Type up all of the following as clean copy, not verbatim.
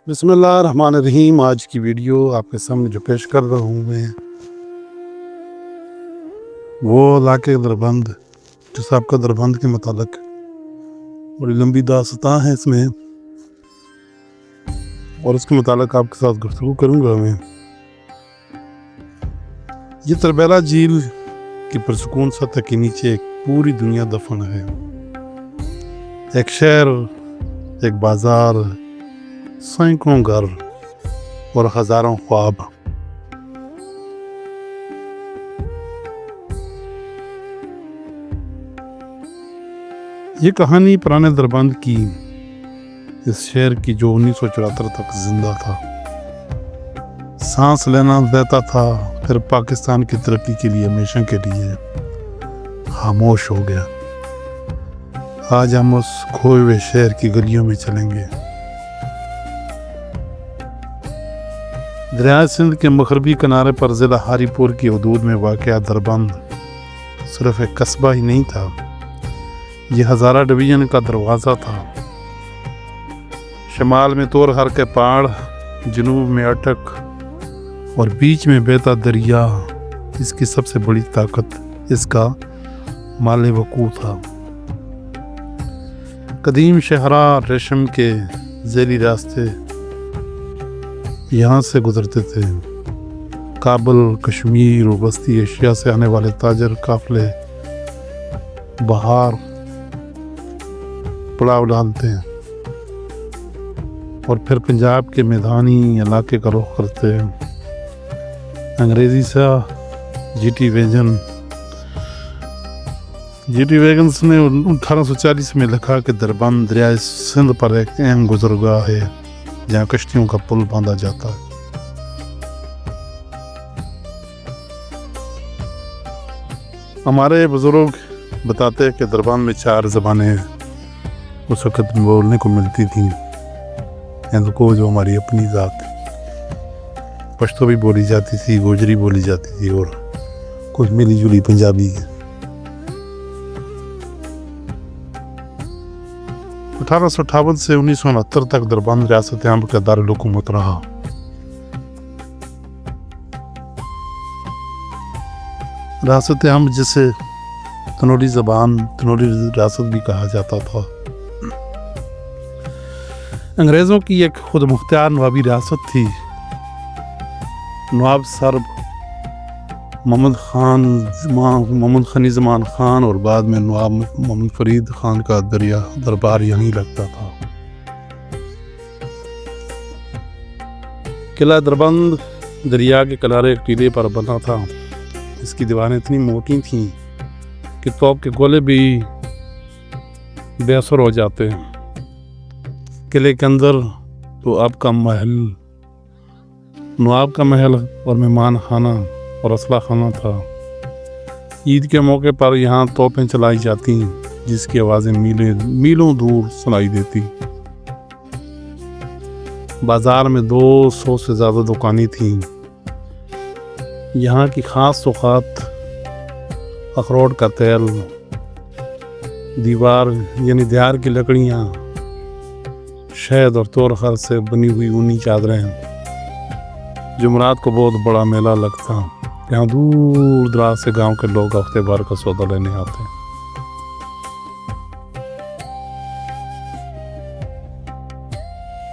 बिस्मिल्लाहिर्रहमानिर्रहीम। आज की वीडियो आपके सामने जो पेश कर रहा हूँ मैं, वो इलाके दरबंद जो सबका दरबंद के मुतालिक बड़ी लंबी दास्तां है इसमें, और उसके मुतालिक आपके साथ गुफ्तगू करूँगा मैं। ये तरबेला झील की पुरसुकून सतह के नीचे एक पूरी दुनिया दफन है। एक शहर, एक बाजार, सैकड़ों घर और हजारों ख्वाब। ये कहानी पुराने दरबंद की, इस शहर की जो 1974 तक जिंदा था, सांस लेना देता था, फिर पाकिस्तान की तरक्की के लिए हमेशा के लिए खामोश हो गया। आज हम उस खोए हुए शहर की गलियों में चलेंगे। दरिया सिंध के मगरबी किनारे पर ज़िला हारीपुर की हदूद में वाक़या दरबंद सिर्फ एक कस्बा ही नहीं था, यह हज़ारा डिवीज़न का दरवाज़ा था। शमाल में तोरहर के पहाड़, जनूब में अटक और बीच में बहता दरिया। इसकी सबसे बड़ी ताकत इसका माले वकूफ़ था। कदीम शहरा रेशम के ज़ैली रास्ते यहाँ से गुजरते थे। काबुल, कश्मीर और वस्ती एशिया से आने वाले ताजर काफले बाहर पड़ाव डालते हैं और फिर पंजाब के मैदानी इलाके का रुख करते हैं। अंग्रेजी सा जीटी वैगन्स ने 1840 में लिखा कि दरबंद दरिया सिंध पर एक अहम गुजरगाह है जहाँ कश्तियों का पुल बांधा जाता है। हमारे बुजुर्ग बताते हैं कि दरबंद में 4 ज़बानें उस वक़्त बोलने को मिलती थीं। हिंदको जो हमारी अपनी ज़ात, पश्तो भी बोली जाती थी, गोजरी बोली जाती थी और कुछ मिली जुली पंजाबी। 1858 से 1969 तक दरबंद रियासत अम्ब का दारुल हुकूमत रहा। रियासत अम्ब जिसे तनोरी रियासत भी कहा जाता था, अंग्रेज़ों की एक खुद मुख्तियार नवाबी रियासत थी। नवाब सर मोहम्मद खनी ज़मान खान और बाद में नवाब मोहम्मद फरीद खान का दरबार यहीं लगता था। किला दरबंद दरिया के किनारे एक टीले पर बना था। इसकी दीवारें इतनी मोटी थीं कि तोप के गोले भी बेअसर हो जाते हैं। किले के अंदर तो आपका महल, नवाब का महल और मेहमान खाना और असला खाना था। ईद के मौके पर यहाँ तोपें चलाई जाती, जिसकी आवाज़ें मीलों दूर सुनाई देती। बाजार में 200 से ज़्यादा दुकानें थीं। यहाँ की ख़ास सौगात अखरोट का तेल, दीवार यानी दियार की लकड़ियाँ, शहद और तोरहर से बनी हुई ऊनी चादरें। जुमरात को बहुत बड़ा मेला लगता, यहाँ दूर दराज से गांव के लोग हफ्ते भर का सौदा लेने आते हैं।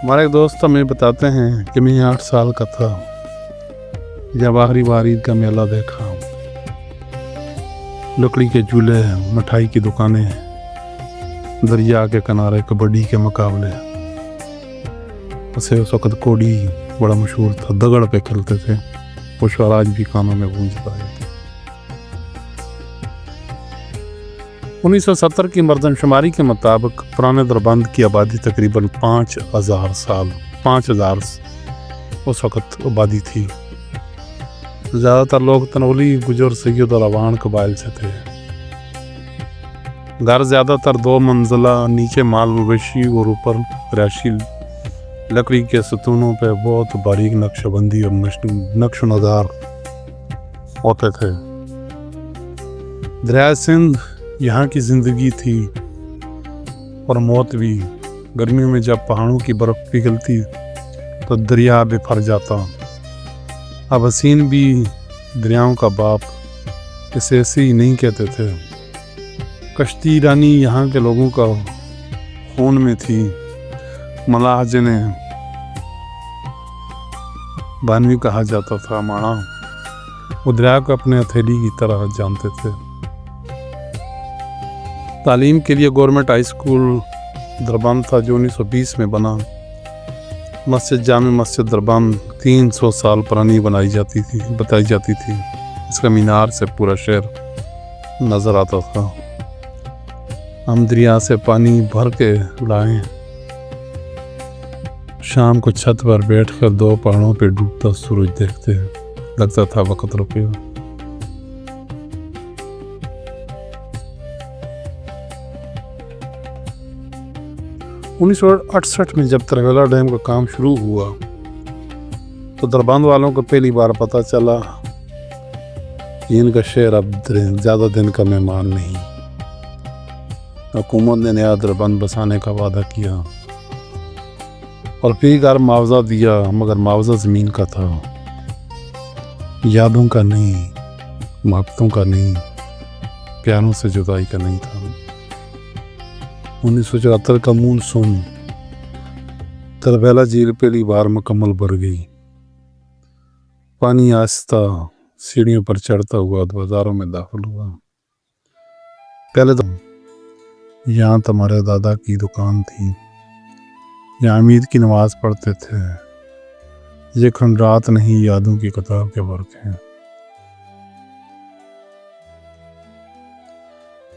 हमारे एक दोस्त हमें बताते हैं कि मैं 8 साल का था जब आखिरी बार ईद का मेला देखा। लकड़ी के झूले, मिठाई की दुकानें, दरिया के किनारे कबड्डी के मुकाबले। उस वक्त कोड़ी बड़ा मशहूर था, दगड़ पे खेलते थे। वो शौर आज भी कानों में गूंजता है। 1970 की मर्दमशुमारी के मुताबिक पुराने दरबंद की आबादी तकरीबन 5000 उस वक्त आबादी थी। ज़्यादातर लोग तनौली, गुजर, सैयद और अवान कबाइल से थे। घर ज़्यादातर 2 मंजिला, नीचे माल मवेशी और ऊपर रैशी लकड़ी के सतूनों पे बहुत बारीक नक्शबंदी और नक्श नज़ार होते थे। दरिया सिंध यहाँ की ज़िंदगी थी और मौत भी। गर्मियों में जब पहाड़ों की बर्फ़ पिघलती تو دریا بفر جاتا۔ اب حسین بھی دریاؤں کا باپ اسے ایسے ہی نہیں کہتے تھے۔ کشتی رانی یہاں کے لوگوں کا خون میں تھی۔ ملاح جنہیں بانوی کہا جاتا تھا، مانا وہ دریا کو اپنے ہتھیلی کی طرح جانتے تھے۔ تعلیم کے لیے گورنمنٹ ہائی اسکول دربند تھا جو 1920 میں بنا۔ مسجد جامع مسجد دربند 300 سال پرانی بتائی جاتی تھی۔ اس کا مینار سے پورا شہر نظر آتا تھا۔ ہم دریا سے پانی بھر کے لائیں، شام کو چھت پر بیٹھ کر دو پہاڑوں پہ ڈوبتا سورج دیکھتے، لگتا تھا وقت رکے۔ 1968 میں جب تربیلا ڈیم کا کام شروع ہوا تو دربند والوں کو پہلی بار پتہ چلا کہ ان کا شہر اب زیادہ دن کا مہمان نہیں۔ حکومت نے نیا دربند بسانے کا وعدہ کیا اور فی گھر معاوضہ دیا، مگر معاوضہ زمین کا تھا، یادوں کا نہیں، محبتوں کا نہیں، پیاروں سے جدائی کا نہیں تھا۔ 1974 کا مونسون تربیلا جھیل پہلی بار مکمل بھر گئی۔ پانی آہستہ سیڑھیوں پر چڑھتا ہوا بازاروں میں داخل ہوا۔ پہلے تو یہاں تمہارے دادا کی دکان تھی، یہاں امید کی نماز پڑھتے تھے۔ یہ کھنڈرات نہیں، یادوں کی کتاب کے ورق ہیں۔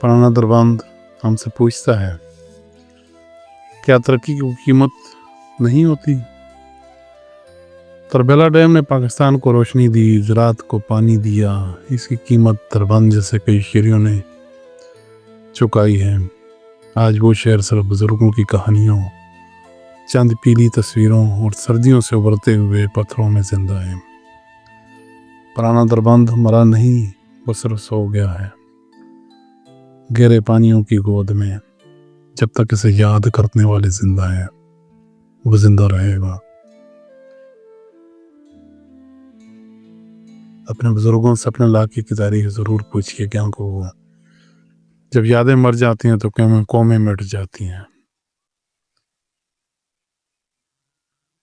پرانا دربند ہم سے پوچھتا ہے، کیا ترقی کی قیمت نہیں ہوتی؟ تربیلا ڈیم نے پاکستان کو روشنی دی، زراعت کو پانی دیا، اس کی قیمت دربند جیسے کئی شہریوں نے چکائی ہے۔ آج وہ شہر صرف بزرگوں کی کہانیوں، چند پیلی تصویروں اور سردیوں سے ابھرتے ہوئے پتھروں میں زندہ ہے۔ پرانا دربند مرا نہیں، وہ صرف سو گیا ہے گہرے پانیوں کی گود میں۔ جب تک اسے یاد کرنے والے زندہ ہیں، وہ زندہ رہے گا۔ اپنے بزرگوں سے اپنے علاقے کی تاریخ ضرور پوچھیے، کیا کو جب یادیں مر جاتی ہیں تو قومیں مٹ جاتی ہیں۔